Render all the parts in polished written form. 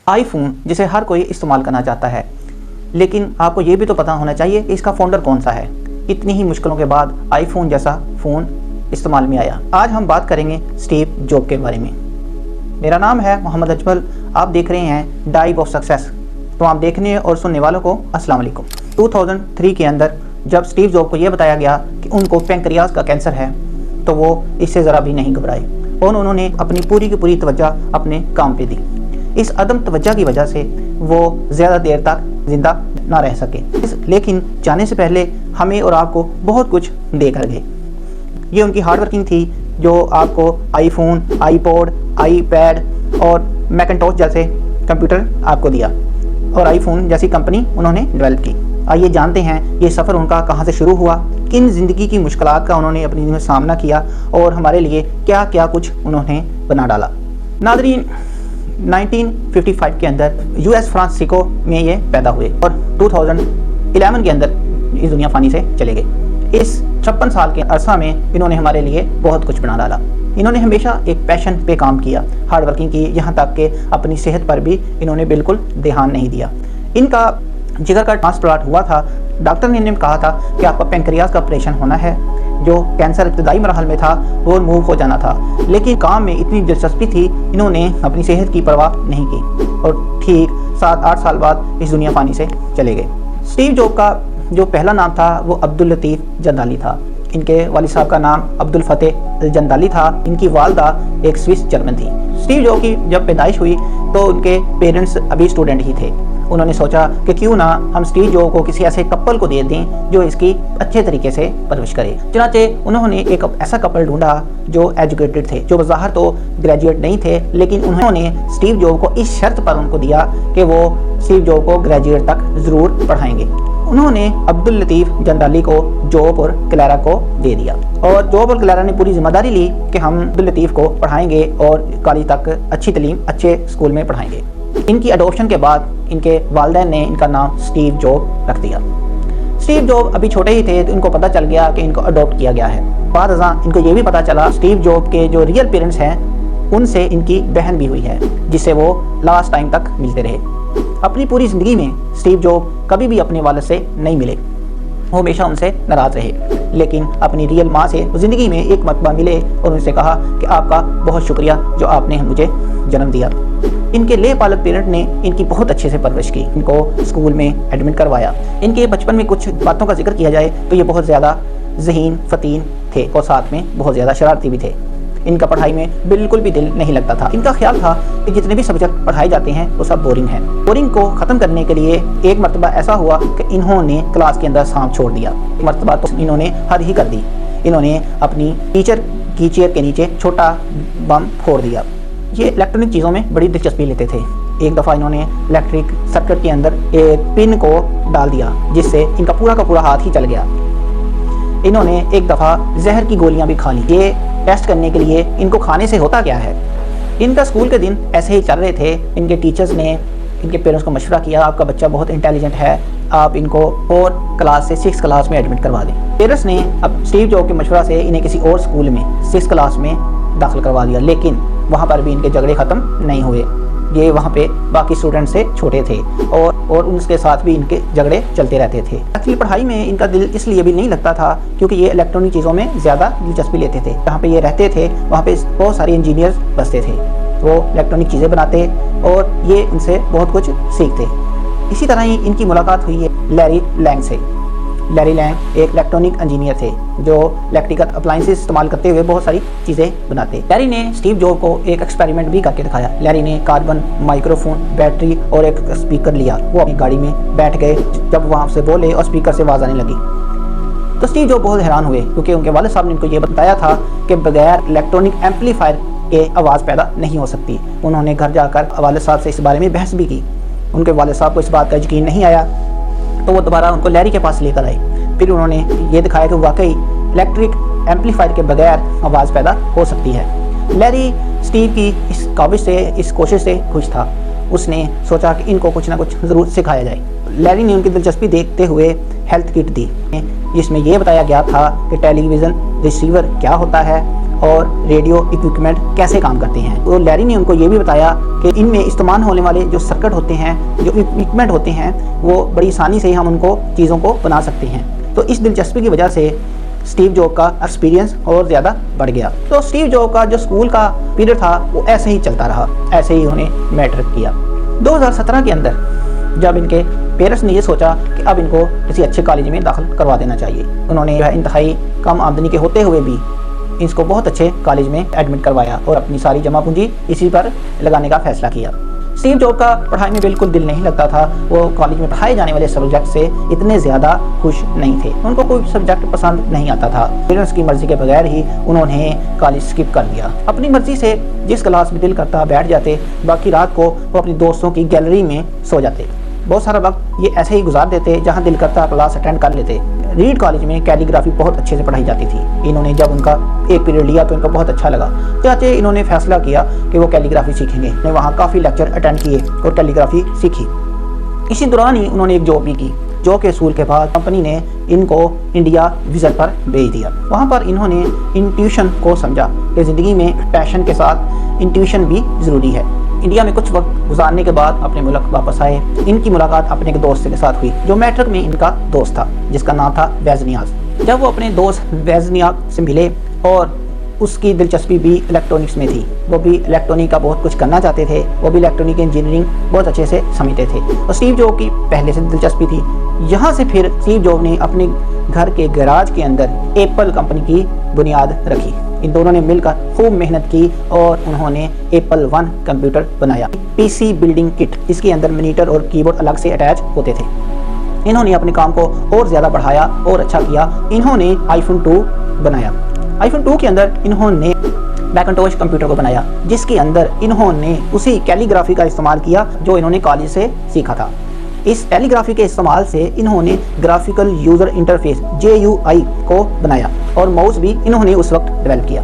IPhone जिसे हर कोई इस्तेमाल करना चाहता है, लेकिन आपको ये भी तो पता होना चाहिए कि इसका फाउंडर कौन सा है। इतनी ही मुश्किलों के बाद आईफोन जैसा फ़ोन इस्तेमाल में आया। आज हम बात करेंगे स्टीव जॉब के बारे में। मेरा नाम है मोहम्मद अजमल, आप देख रहे हैं डाइव ऑफ सक्सेस। तो आप देखने और सुनने वालों को अस्सलाम वालेकुम। 2003 के अंदर जब स्टीव जॉब को यह बताया गया कि उनको पैंक्रियाज का कैंसर है, तो वो इससे ज़रा भी नहीं घबराए और उन्होंने अपनी पूरी की पूरी तवज्जो अपने काम पे दी। इस अदम तवज्जो की वजह से वो ज़्यादा देर तक ज़िंदा ना रह सके, लेकिन जाने से पहले हमें और आपको बहुत कुछ दे कर गए। ये उनकी हार्ड वर्किंग थी जो आपको आईफोन, आईपॉड, आईपैड और मैकिंटॉश जैसे कंप्यूटर आपको दिया और आईफोन जैसी कंपनी उन्होंने डेवलप की। आइए जानते हैं ये सफ़र उनका कहाँ से शुरू हुआ, किन ज़िंदगी की मुश्किलात का उन्होंने अपनी में सामना किया और हमारे लिए क्या क्या कुछ उन्होंने बना डाला। नाज़रीन, 1955 के अंदर यूएस फ्रांसिस्को में ये पैदा हुए और 2011 के अंदर इस दुनिया फ़ानी से चले गए। इस 56 साल के अरसा में इन्होंने हमारे लिए बहुत कुछ बना डाला। इन्होंने हमेशा एक पैशन पे काम किया, हार्ड वर्किंग की, यहाँ तक कि अपनी सेहत पर भी इन्होंने बिल्कुल ध्यान नहीं दिया। इनका जिगर का ट्रांसप्लांट हुआ था। डॉक्टर ने इन्हें कहा था कि आपका पैंक्रियाज का ऑपरेशन होना है। जो कैंसर इब्तदाई मरहल में था वो रिमूव हो जाना था, लेकिन काम में इतनी दिलचस्पी थी, इन्होंने अपनी सेहत की परवाह नहीं की और ठीक 7-8 साल बाद इस दुनिया फ़ानी से चले गए। स्टीव जॉब का जो पहला नाम था वो अब्दुल लतीफ़ जंदाली था। इनके वालिद साहब का नाम अब्दुल फतेह जंदाली था। इनकी वालदा एक स्विस जर्मन थी। स्टीव जॉब की जब पैदाइश हुई तो उनके पेरेंट्स अभी स्टूडेंट ही थे। उन्होंने सोचा कि क्यों ना हम स्टीव जॉब को किसी ऐसे कपल को दे दें जो इसकी अच्छे तरीके से परवरिश करे। चुनांचे उन्होंने एक ऐसा कपल ढूंढा जो एजुकेटेड थे, जो बज़ाहिर तो ग्रेजुएट नहीं थे, लेकिन उन्होंने स्टीव जॉब को इस शर्त पर उनको दिया कि वो स्टीव जॉब को ग्रेजुएट तक ज़रूर पढ़ाएंगे। उन्होंने अब्दुल लतीफ़ जंदाली को जॉब और क्लैरा को दे दिया और जॉब और क्लैरा ने पूरी जिम्मेदारी ली कि हम अब्दुल लतीफ़ को पढ़ाएंगे और कॉलेज तक अच्छी तालीम अच्छे स्कूल में पढ़ाएंगे। इनकी अडॉप्शन के बाद इनके वालिदैन ने इनका नाम स्टीव जॉब रख दिया। स्टीव जॉब अभी छोटे ही थे तो इनको पता चल गया कि इनको अडॉप्ट किया गया है। बाद इनको ये भी पता चला स्टीव जॉब के जो रियल पेरेंट्स हैं उनसे इनकी बहन भी हुई है, जिससे वो लास्ट टाइम तक मिलते रहे। अपनी पूरी ज़िंदगी में स्टीव जॉब कभी भी अपने वालिद से नहीं मिले, वो हमेशा उनसे नाराज़ रहे, लेकिन अपनी रियल माँ से ज़िंदगी में एक मरतबा मिले और उनसे कहा कि आपका बहुत शुक्रिया जो आपने मुझे जन्म दिया। इनके ले पालक पेरेंट ने इनकी बहुत अच्छे से परवरिश की, इनको स्कूल में एडमिट करवाया। इनके बचपन में कुछ बातों का जिक्र किया जाए तो ये बहुत ज़्यादा ज़हीन फ़तीन थे और साथ में बहुत ज़्यादा शरारती भी थे। इनका पढ़ाई में बिल्कुल भी दिल नहीं लगता था। इनका ख्याल था कि जितने भी सब्जेक्ट पढ़ाए जाते हैं वो सब बोरिंग हैं। बोरिंग को ख़त्म करने के लिए एक मरतबा ऐसा हुआ कि इन्होंने क्लास के अंदर सांप छोड़ दिया। एक मरतबा तो इन्होंने हद ही कर दी। इन्होंने अपनी टीचर की चेयर के नीचे छोटा बम फोड़ दिया। ये इलेक्ट्रॉनिक चीज़ों में बड़ी दिलचस्पी लेते थे। एक दफ़ा इन्होंने इलेक्ट्रिक सर्किट के अंदर एक पिन को डाल दिया, जिससे इनका पूरा का पूरा हाथ ही चल गया। इन्होंने एक दफ़ा जहर की गोलियां भी खा ली। ये टेस्ट करने के लिए इनको खाने से होता क्या है। इनका स्कूल के दिन ऐसे ही चल रहे थे। इनके टीचर्स ने इनके पेरेंट्स को मशवरा किया, आपका बच्चा बहुत इंटेलिजेंट है, आप इनको 4 क्लास से 6 क्लास में एडमिट करवा दें। पेरेंट्स ने अब स्टीव जॉब के मशवरा से इन्हें किसी और स्कूल में 6 क्लास में दाखिल करवा दिया, लेकिन वहाँ पर भी इनके झगड़े ख़त्म नहीं हुए। ये वहाँ पे बाकी स्टूडेंट से छोटे थे और उनके साथ भी इनके झगड़े चलते रहते थे। एक्चुअली पढ़ाई में इनका दिल इसलिए भी नहीं लगता था क्योंकि ये इलेक्ट्रॉनिक चीज़ों में ज़्यादा दिलचस्पी लेते थे। जहाँ पे ये रहते थे वहाँ पे बहुत सारे इंजीनियर्स बसते थे, वो इलेक्ट्रॉनिक चीज़ें बनाते और ये उनसे बहुत कुछ सीखते। इसी तरह ही इनकी मुलाकात हुई है लैरी लैंग से। लैरी लैंग एक इलेक्ट्रॉनिक इंजीनियर थे जो इलेक्ट्रिकल अप्लायंसेस इस्तेमाल करते हुए बहुत सारी चीज़ें बनाते। लैरी ने स्टीव जॉब को एक एक्सपेरिमेंट भी करके दिखाया। लैरी ने कार्बन, माइक्रोफोन, बैटरी और एक स्पीकर लिया। वो अपनी गाड़ी में बैठ गए। जब वहाँ से बोले और स्पीकर से आवाज़ आने लगी तो स्टीव जॉब बहुत हैरान हुए, क्योंकि उनके वालिद साहब ने उनको ये बताया था कि बगैर इलेक्ट्रॉनिक एम्पलीफायर के आवाज़ पैदा नहीं हो सकती। उन्होंने घर जाकर वालिद साहब से इस बारे में बहस भी की। उनके वालिद साहब को इस बात का यकीन नहीं आया तो वो दोबारा उनको लैरी के पास लेकर आए। फिर उन्होंने ये दिखाया कि वाकई इलेक्ट्रिक एम्पलीफायर के बगैर आवाज़ पैदा हो सकती है। लैरी स्टीव की इस काबिज से, इस कोशिश से खुश था। उसने सोचा कि इनको कुछ ना कुछ ज़रूर सिखाया जाए। लैरी ने उनकी दिलचस्पी देखते हुए हेल्थ किट दी, जिसमें यह बताया गया था कि टेलीविज़न रिसीवर क्या होता है اور ریڈیو اکوپمنٹ کیسے کام کرتے ہیں. تو لیری نے ان کو یہ بھی بتایا کہ ان میں استعمال ہونے والے جو سرکٹ ہوتے ہیں, جو اکوپمنٹ ہوتے ہیں, وہ بڑی آسانی سے ہم ان کو چیزوں کو بنا سکتے ہیں. تو اس دلچسپی کی وجہ سے اسٹیو جاب کا ایکسپیرینس اور زیادہ بڑھ گیا. تو اسٹیو جاب کا جو اسکول کا پیریڈ تھا وہ ایسے ہی چلتا رہا, ایسے ہی انہیں میٹرک کیا. 2017 کے اندر جب ان کے پیرنٹس نے یہ سوچا کہ اب ان کو کسی اچھے کالج میں داخل کروا دینا چاہیے, انہوں نے انتہائی کم آمدنی کے ہوتے ہوئے بھی اس کو بہت اچھے کالج میں ایڈمٹ کروایا اور اپنی ساری جمع پونجی اسی پر لگانے کا فیصلہ کیا. اسٹیو جاب کا پڑھائی میں بالکل دل نہیں لگتا تھا. وہ کالج میں پڑھائے جانے والے سبجیکٹ سے اتنے زیادہ خوش نہیں تھے, ان کو کوئی سبجیکٹ پسند نہیں آتا تھا. پیرنٹس کی مرضی کے بغیر ہی انہوں نے کالج اسکپ کر دیا. اپنی مرضی سے جس کلاس میں دل کرتا بیٹھ جاتے, باقی رات کو وہ اپنی دوستوں کی گیلری میں سو جاتے. بہت سارا وقت یہ ایسے ہی گزار دیتے, جہاں دل کرتا کلاس اٹینڈ کر لیتے. ریڈ کالج میں کیلیگرافی بہت اچھے سے پڑھائی جاتی تھی. انہوں نے جب ان کا ایک پیریڈ لیا تو ان کو بہت اچھا لگا. چاچے انہوں نے فیصلہ کیا کہ وہ کیلیگرافی سیکھیں گے. انہوں نے وہاں کافی لیکچر اٹینڈ کیے اور کیلیگرافی سیکھی. اسی دوران ہی انہوں نے ایک جاب بھی کی, جو کہ اصول کے بعد کمپنی نے ان کو انڈیا وزٹ پر بھیج دیا. وہاں پر انہوں نے انٹیوشن کو سمجھا کہ زندگی میں پیشن کے ساتھ انٹیوشن بھی ضروری ہے. انڈیا میں کچھ وقت گزارنے کے بعد اپنے ملک واپس آئے. ان کی ملاقات اپنے ایک دوست کے ساتھ ہوئی جو میٹرک میں ان کا دوست تھا, جس کا نام تھا ویزنیاز. جب وہ اپنے دوست ویزنیاز سے ملے, اور اس کی دلچسپی بھی الیکٹرانکس میں تھی, وہ بھی الیکٹرانک کا بہت کچھ کرنا چاہتے تھے, وہ بھی الیکٹرانک انجینئرنگ بہت اچھے سے سمجھتے تھے. اور اسٹیو جاب کی پہلے سے دلچسپی تھی. یہاں سے پھر اسٹیو جاب نے اپنے گھر کے گراج کے اندر ایپل کمپنی کی بنیاد رکھی. ان دونوں نے مل کر خوب محنت کی اور انہوں نے ایپل 1 کمپیوٹر بنایا. پی سی بلڈنگ کٹ, اس کے اندر مانیٹر اور کی بورڈ الگ سے اٹیچ ہوتے تھے. انہوں نے اپنے کام کو اور زیادہ بڑھایا اور اچھا کیا. انہوں نے آئی فون 2 بنایا. آئی فون 2 کے اندر انہوں نے میکنٹوش کمپیوٹر کو بنایا, جس کے اندر انہوں نے اسی کیلیگرافی کا استعمال کیا جو انہوں نے کالج سے سیکھا تھا. اس کیلیگرافی کے استعمال سے انہوں نے گرافیکل یوزر انٹرفیس GUI کو بنایا, اور ماؤس بھی انہوں نے اس وقت ڈیولپ کیا.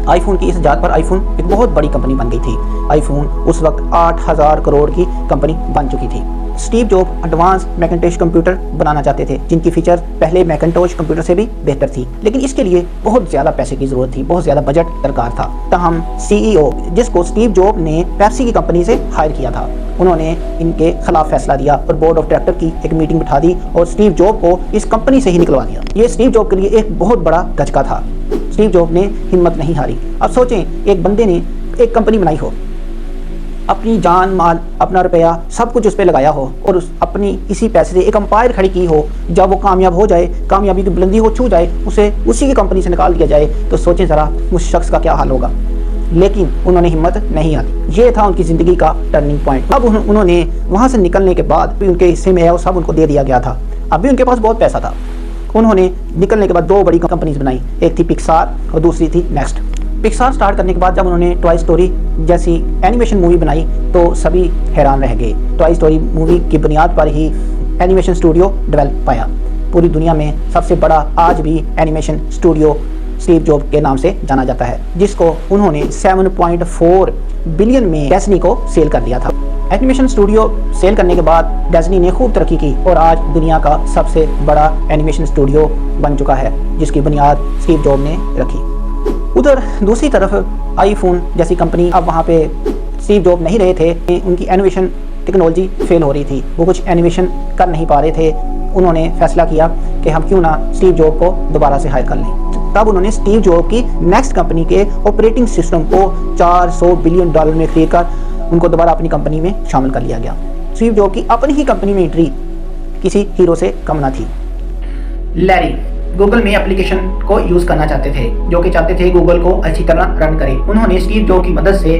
آئی فون کی اس ایجاد پر آئی فون ایک بہت بڑی کمپنی بن گئی تھی. آئی فون اس وقت 8000 کروڑ کی کمپنی بن چکی تھی. Steve Job advanced Macintosh computer بنانا چاہتے تھے, جن کی فیچر پہلے میکنٹوش کمپیوٹر سے بھی بہتر تھی, لیکن اس کے لیے بہت زیادہ پیسے کی ضرورت تھی, بہت زیادہ بجٹ درکار تھا. تاہم CEO, جس کو اسٹیو جاب نے پیپسی کی کمپنی سے ہائر کیا تھا, انہوں نے ان کے خلاف فیصلہ دیا اور بورڈ آف ڈائریکٹر کی ایک میٹنگ بٹھا دی اور اسٹیو جاب کو اس کمپنی سے ہی نکلوا دیا. یہ اسٹیو جاب کے لیے ایک بہت بڑا دھچکا تھا. اسٹیو جاب نے ہمت نہیں ہاری. اب سوچیں, ایک بندے نے ایک کمپنی بنائی ہو, اپنی جان مال اپنا روپیہ سب کچھ اس پہ لگایا ہو, اور اپنی اسی پیسے سے ایک امپائر کھڑی کی ہو. جب وہ کامیاب ہو جائے, کامیابی کی بلندی ہو چھو جائے, اسے اسی کی کمپنی سے نکال دیا جائے, تو سوچیں ذرا اس شخص کا کیا حال ہوگا. لیکن انہوں نے ہمت نہیں آتی. یہ تھا ان کی زندگی کا ٹرننگ پوائنٹ. اب انہوں نے وہاں سے نکلنے کے بعد بھی ان کے حصے میں ہے وہ سب ان کو دے دیا گیا تھا. اب بھی ان کے پاس بہت پیسہ تھا. انہوں نے نکلنے کے بعد 2 بڑی کمپنیز بنائی, ایک تھی پکسار اور دوسری تھی نیکسٹ. پکسار سٹارٹ کرنے کے بعد جب انہوں نے ٹوائے اسٹوری جیسی اینیمیشن مووی بنائی تو سبھی حیران رہ گئے. ٹوائے اسٹوری مووی کی بنیاد پر ہی اینیمیشن اسٹوڈیو ڈیولپ پایا. پوری دنیا میں سب سے بڑا آج بھی اینیمیشن اسٹوڈیو اسٹیو جاب کے نام سے جانا جاتا ہے, جس کو انہوں نے 7.4 بلین میں ڈیزنی کو سیل کر دیا تھا. اینیمیشن اسٹوڈیو سیل کرنے کے بعد ڈیزنی نے خوب ترقی کی اور آج دنیا کا سب سے بڑا اینیمیشن اسٹوڈیو بن چکا ہے, جس کی بنیاد اسٹیو جاب نے رکھی. ادھر دوسری طرف آئی فون جیسی کمپنی, اب وہاں پہ اسٹیو جاب نہیں رہے تھے, ان کی اینیمیشن ٹیکنالوجی فیل ہو رہی تھی, وہ کچھ اینیمیشن کر نہیں پا رہے تھے. انہوں نے فیصلہ کیا کہ ہم کیوں نہ اسٹیو جاب کو دوبارہ سے ہائر کر لیں. تب انہوں نے اسٹیو جاب کی نیکسٹ کمپنی کے آپریٹنگ سسٹم کو $400 بلین میں خرید کر ان کو دوبارہ اپنی کمپنی میں شامل کر لیا گیا. اسٹیو جاب کی اپنی ہی کمپنی میں انٹری کسی ہیرو سے کم نہ تھی. لیری گوگل میں اپلیکیشن کو یوز کرنا چاہتے تھے, جو کہ چاہتے تھے گوگل کو اچھی طرح رن کرے. انہوں نے اسٹیو جاب کی مدد سے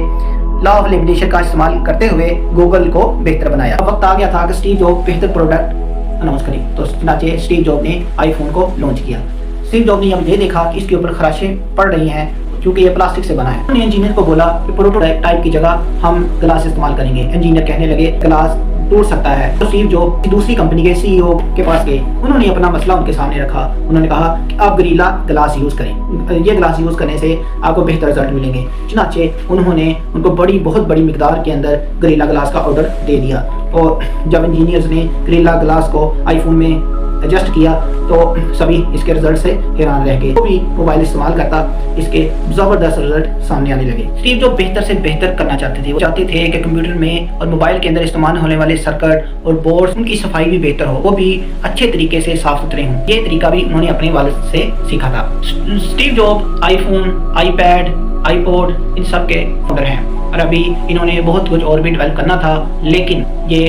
لا آف لیمیٹیشن کا استعمال کرتے ہوئے گوگل کو بہتر بنایا. وقت آ گیا تھا کہ اسٹیو جاب بہتر پروڈکٹ اناؤنس کریں, تو چنانچہ اسٹیو جاب نے آئی فون کو لانچ کیا. اسٹیو جاب نے اب یہ دیکھا کہ اس کے اوپر خراشیں پڑ رہی ہیں کیونکہ یہ پلاسٹک سے بنا ہے. انہوں نے انجینئر کو بولا کہ پروٹوٹائپ کی جگہ ہم گلاس استعمال کریں گے. انجینئر کہنے لگے گلاس ٹوٹ سکتا ہے. تو اسٹیو جاب دوسری کمپنی کے CEO کے پاس گئے. انہوں نے اپنا مسئلہ ان کے سامنے رکھا. انہوں نے کہا کہ آپ گریلا گلاس یوز کریں, یہ گلاس یوز کرنے سے آپ کو بہتر رزلٹ ملیں گے. چنانچہ انہوں نے ان کو بہت بڑی مقدار کے اندر گریلا گلاس کا آرڈر دے دیا, اور جب انجینئرز نے گریلا گلاس کو آئی فون میں एडजस्ट किया तो सभी इसके रिजल्ट से हैरान रह गए। वो भी मोबाइल इस्तेमाल करता इसके ज़बरदस्त रिजल्ट सामने आने लगे। स्टीव जॉब बेहतर से बेहतर करना चाहते थे। वो चाहते थे कि कंप्यूटर में और मोबाइल के अंदर इस्तेमाल होने वाले सर्किट और बोर्ड उनकी सफाई भी बेहतर हो, वो भी अच्छे तरीके से साफ सुथरे हों। ये तरीका भी उन्होंने अपने वालिद से सीखा था। Steve Job iPhone, iPad, iPod इन सब के फाउंडर हैं और अभी इन्होंने बहुत कुछ और भी डेवलप करना था, लेकिन ये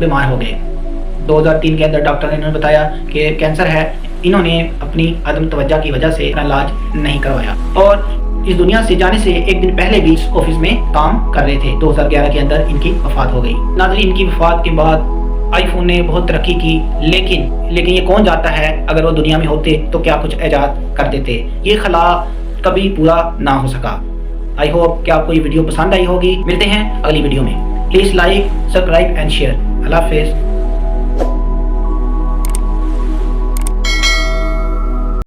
बीमार हो गए। 2003 के अंदर डॉक्टर ने इन्होंने बताया कि कैंसर है। इन्होंने अपनी अदम तवज्जो की वजह से अपना इलाज नहीं करवाया और इस दुनिया से जाने से एक दिन पहले भी इस ऑफिस में काम कर रहे थे। 2011 के अंदर इनकी वफात हो गई। नाज़रीन, इनकी वफात के बाद आईफोन ने बहुत तरक्की की, लेकिन ये कौन जाता है, अगर वो दुनिया में होते तो क्या कुछ इजाद कर देते। ये खला कभी पूरा ना हो सका। आई होप कि आपको ये वीडियो पसंद आई होगी। मिलते हैं अगली वीडियो में। Please like, subscribe and share. अल्लाह हाफिज़।